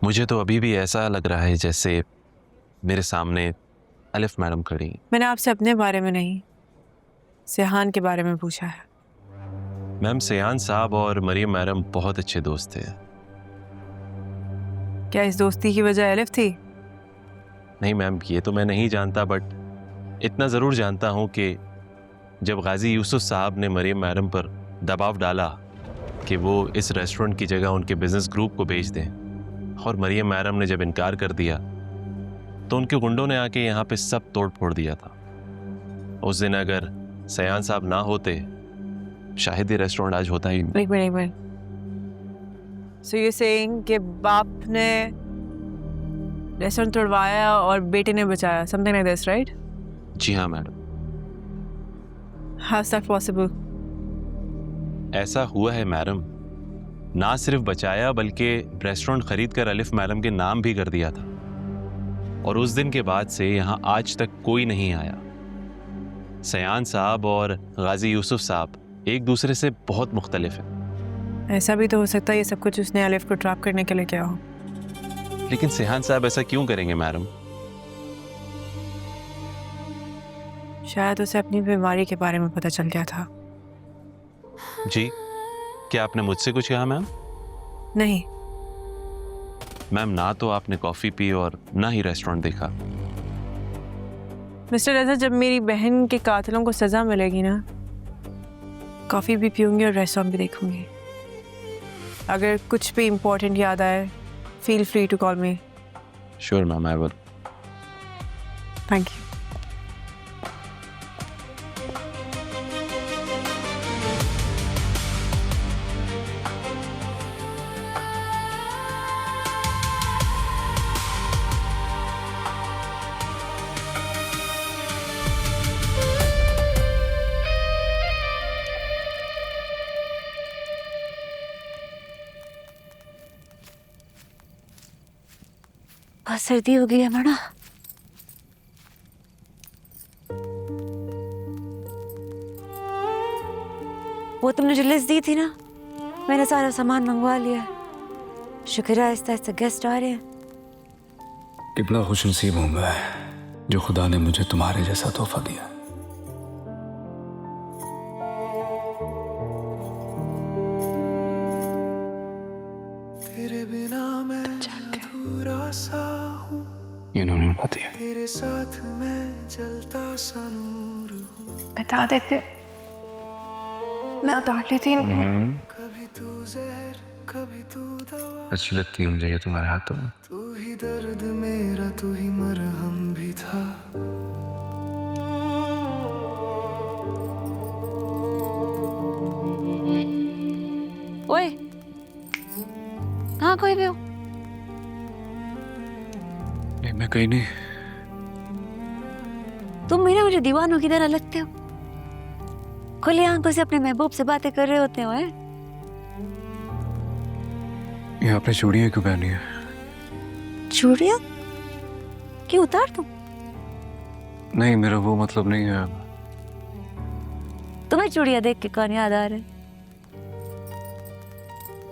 मुझे तो अभी भी ऐसा लग रहा है जैसे मेरे सामने अलिफ मैडम खड़ी हैं। मैंने आपसे अपने बारे में नहीं, सेहान के बारे में पूछा है। मैम, सेहान साहब और मरियम मैडम बहुत अच्छे दोस्त थे। क्या इस दोस्ती की वजह अलिफ थी? नहीं मैम, ये तो मैं नहीं जानता, बट इतना ज़रूर जानता हूँ कि जब गाजी यूसुफ साहब ने मरियम मैडम पर दबाव डाला कि वो इस रेस्टोरेंट की जगह उनके बिजनेस ग्रुप को बेच दें, और मरियम मैडम ने जब इनकार कर दिया तो उनके गुंडों ने आके यहाँ पे सब तोड़ फोड़ दिया था। उस दिन अगर सयान साहब ना होते, शायद ये रेस्टोरेंट आज होता ही नहीं। एक मिनट। So you're saying कि बाप ने रेस्टोरेंट तोड़वाया और बेटे ने बचाया, something like this, right? जी हाँ मैडम, How's that possible? ऐसा हुआ है मैडम। ना सिर्फ बचाया बल्कि रेस्टोरेंट खरीद कर अलिफ मैडम के नाम भी कर दिया था, और उस दिन के बाद से यहाँ आज तक कोई नहीं आया। सयान साहब और गाजी यूसुफ साहब एक दूसरे से बहुत मुख्तलिफ हैं। ऐसा भी तो हो सकता है ये सब कुछ उसने अलिफ को ट्रैप करने के लिए किया हो। लेकिन सेहान साहब ऐसा क्यों करेंगे मैडम? शायद उसे अपनी बीमारी के बारे में पता चल गया था। जी, क्या आपने मुझसे कुछ कहा मैम? नहीं। मैम, ना तो आपने कॉफ़ी पी और ना ही रेस्टोरेंट देखा। मिस्टर रजा, जब मेरी बहन के कातिलों को सजा मिलेगी ना, कॉफ़ी भी पीऊंगी और रेस्टोरेंट भी देखूंगी। अगर कुछ भी इम्पोर्टेंट याद आए, feel free to call me. Sure ma'am, I will. Thank you. बहुत सर्दी हो गई है मैडम। वो तुमने जो लिस्ट दी थी ना, मैंने सारा सामान मंगवा लिया है। शुक्र है आहिस्ता आहिस्ता गेस्ट आ रहे हैं। कितना खुशनसीब हूं मैं जो खुदा ने मुझे तुम्हारे जैसा तोहफा दिया। तेरे बिना मैं अधूरा सा हूँ, इन्होंने बता दिया। तेरे साथ मैं जलता सा नूर हूँ। बता देते, मैं उतार लेती। कभी तू जहर कभी तू दवा, अच्छी लगती है मुझे ये तुम्हारे हाथों में। तू ही दर्द मेरा, तू ही मरहम भी था। ओए, कहाँ खोए हुए हो? नहीं, मैं कहीं नहीं। तुम भी ना मुझे दीवानों की तरह लगते हो। खुले आंखों से अपने महबूब से बातें कर रहे होते हो। ये आपने चूड़ियां क्यों पहनी है? चूड़ियां क्यों उतार दूं? नहीं, मेरा वो मतलब नहीं है। तुम्हें चूड़ियां देख के कौन याद आ रहा है?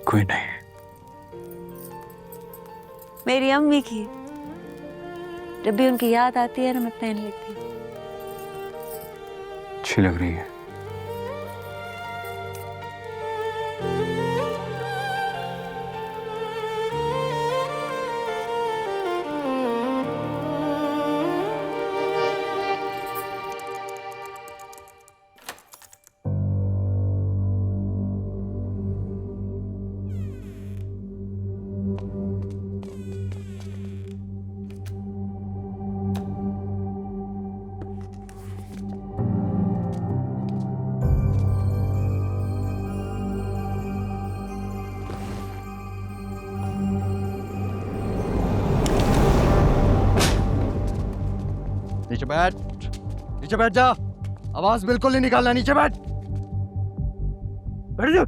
कोई नहीं। मेरी अम्मी की। जब भी उनकी याद आती है ना, मैं पहन लेती हूँ। अच्छी लग रही है। नीचे बैठ जा। आवाज बिल्कुल नहीं निकालना। नीचे बैठ जा।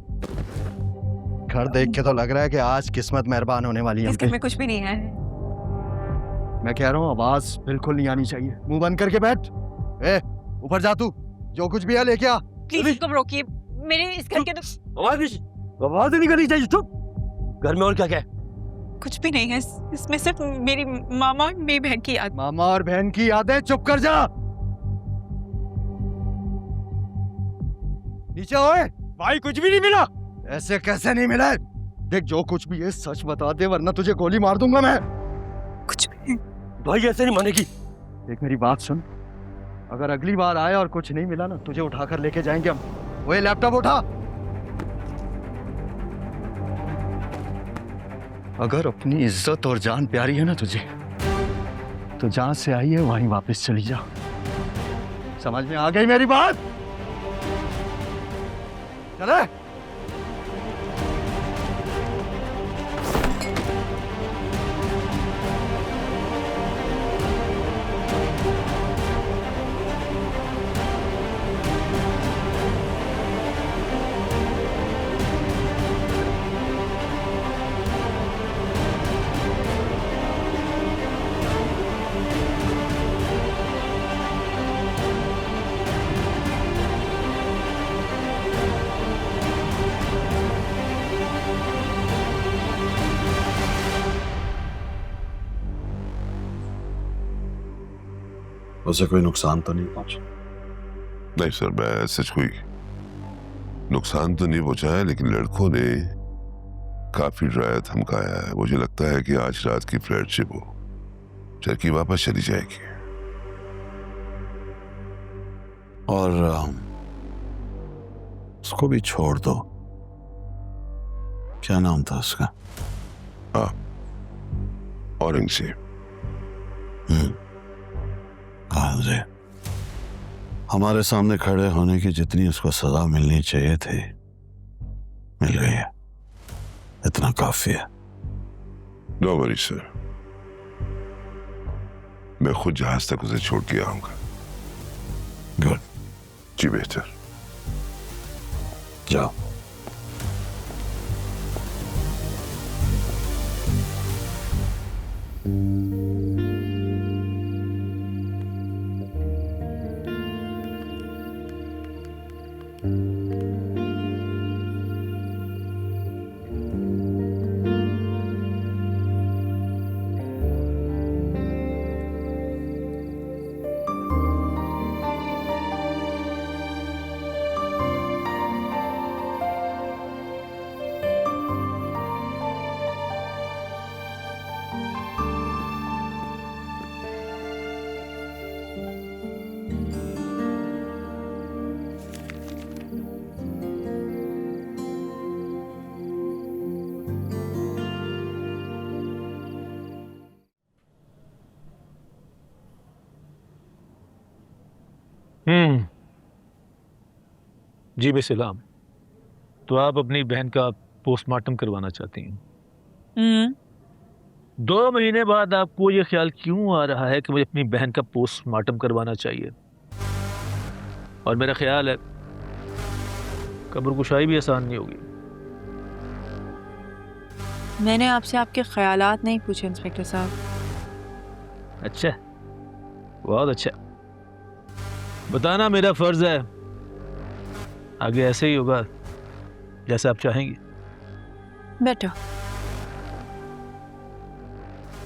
घर देख के तो लग रहा है कि आज किस्मत मेहरबान होने वाली है। इस घर में कुछ भी नहीं है। मैं कह रहा हूँ आवाज बिल्कुल नहीं आनी चाहिए। मुंह बंद करके बैठ। ऊपर जा तू, जो कुछ भी है लेके आ। प्लीज इसको रोकिए। मेरे इस घर के तो आवाज नहीं करनी चाहिए। चुप। घर में और क्या क्या है? कुछ भी नहीं है, इसमें सिर्फ मेरी मामा और मेरी बहन की याद। मामा और बहन की यादें, चुप कर जा। नीचे ओए। भाई कुछ भी नहीं मिला। ऐसे कैसे नहीं मिला है? देख, जो कुछ भी है सच बता दे, वरना तुझे गोली मार दूंगा मैं। कुछ भी नहीं। भाई ऐसे नहीं मानेगी। देख मेरी बात सुन, अगर अगली बार आए और कुछ नहीं मिला ना, तुझे उठाकर लेके जाएंगे हम। वो लैपटॉप उठा। अगर अपनी इज्जत और जान प्यारी है ना तुझे, तो जहां से आई है वहीं वापस चली जा। समझ में आ गई मेरी बात? चले। उसे कोई नुकसान तो नहीं पहुंचा? नहीं सर, मैं सच कोई नुकसान तो नहीं पहुंचा है, लेकिन लड़कों ने काफी डराया धमकाया है। मुझे लगता है कि आज रात की फ्लाइट से वो टर्की वापस चली जाएगी। और उसको भी छोड़ दो। क्या नाम था उसका? हाँ, औरंगजेब। हाँ जी, हमारे सामने खड़े होने की जितनी उसको सजा मिलनी चाहिए थी, मिल गई है। इतना काफी है। नो वरी सर, मैं खुद जहाज तक उसे छोड़ के आऊंगा। गुड। जी बेहतर। जाओ। जी बेसलाम। तो आप अपनी बहन का पोस्टमार्टम करवाना चाहती हैं? 2 महीने बाद आपको ये ख्याल क्यों आ रहा है कि मुझे अपनी बहन का पोस्टमार्टम करवाना चाहिए? और मेरा ख्याल है कब्रकुशाई भी आसान नहीं होगी। मैंने आपसे आपके ख्यालात नहीं पूछे इंस्पेक्टर साहब। अच्छा, बहुत अच्छा। बताना मेरा फर्ज है। आगे ऐसे ही होगा जैसे आप चाहेंगी। बेटा,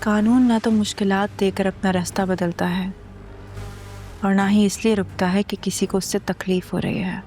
कानून ना तो मुश्किलात देकर अपना रास्ता बदलता है और ना ही इसलिए रुकता है कि किसी को उससे तकलीफ हो रही है।